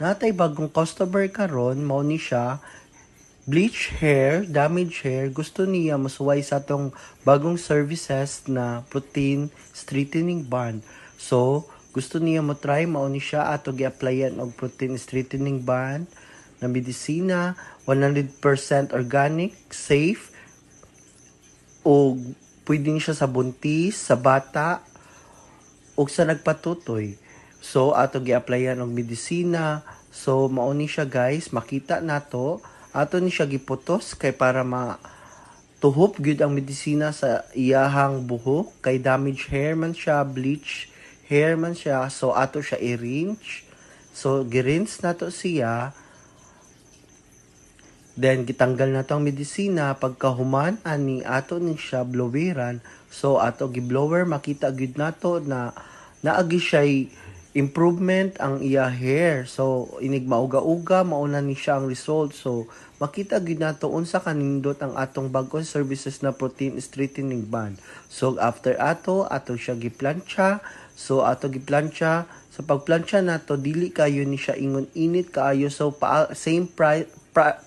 natay bagong customer karon, mao ni siya bleach hair, damage hair, gusto niya masuway sa tong bagong services na protein straightening band. So, gusto niya mo try, mao ni siya ato gi-applyan og protein straightening band na medisina, 100% organic, safe, o pwedeng siya sa buntis, sa bata, o sa nagpatutoy. So, ato gi-applyan og medisina. So, mao ni siya guys, makita nato, ato ni siya giputos kay para tuhop gyud ang medisina sa iyahang buhok kay damage hair man siya, bleach hair man siya. So, ato siya i-rinse. So, gi-rinse nato siya. Then, gitanggal na to ang medisina. Pagkahuman, ani, ato ni siya bloweran. So, ato gi-blower, makita gyud nato na naagi siya'y improvement ang iya hair. So, inig mauga-uga, mauna ni siya ang result. So, makita gyud nato unsa kanindot ang atong bagong services na protein straightening band. So, after ato siya giplantsa. So, ato giplantsa. Sa pagplantsa nato, dili kayo ni siya ingon init kaayo. So, same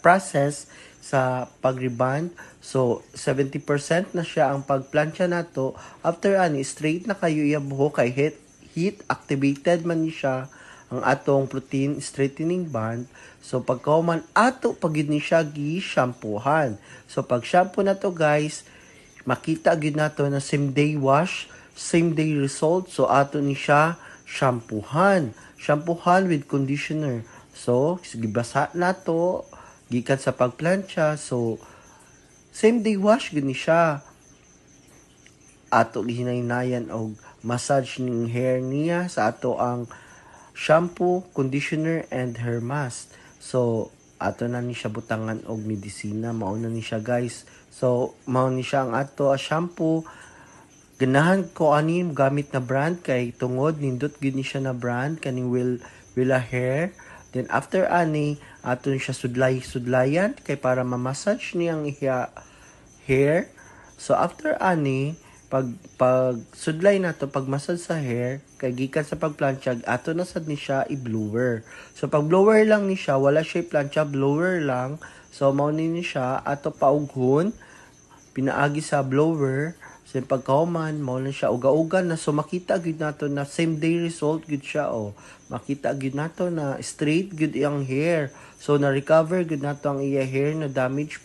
process sa pag-reband. So, 70% na siya ang pagplantsa nato. After ani, straight na kayo iya buhok kay heat activated man ni siya ang atong protein straightening band. So pagkauman ato pagid ni siya gi-shampoohan. So pag shampoo na to guys, makita gid nato na same day wash, same day result. So ato ni siya shampoohan with conditioner. So gibasa nato gikan sa pagplantsa. So same day wash gid ni siya. Ato gihinaynayan og massage ning hair niya sa ato ang shampoo, conditioner, and hair mask. So, ato na ni siya butangan og medisina. Mao na ni siya guys. So, mao ni siya ang ato shampoo. Ganahan ko anin gamit na brand kay tungod nindot gid ni siya na brand kaning Willa Hair. Then after ani ato ni siya sudlayan kay para ma-massage niyang iya hair. So after ani pag sudlay na to, pag massage sa hair, kay gikan sa pagplantsa, ato na sad ni siya i-blower. So pag blower lang ni siya, wala siya i-plantsa, blower lang. So mao ni siya ato paughon, pinaagi sa blower. So pagkahuman, mao na siya uga-uga na. So makita gid nato na same day result gid siya Makita gid nato na straight gid ang hair. So na recover gid nato ang iya hair na damage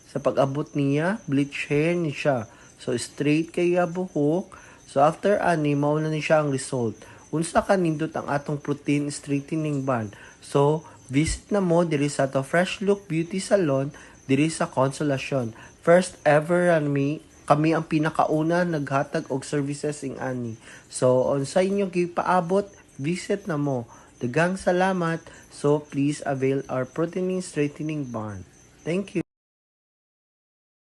sa pag-abot niya, bleach hair ni siya. So, straight kaya buhok. So, after ani, mauna ni siya ang result. Unsa ka nindot ang atong protein straightening band. So, visit na mo diri sa to Fresh Look Beauty Salon, diri sa Consolacion. First ever kami ang pinakauna naghatag og services ing ani. So, on sa inyo gipaabot, visit na mo. Daghang salamat. So, please avail our protein straightening band. Thank you.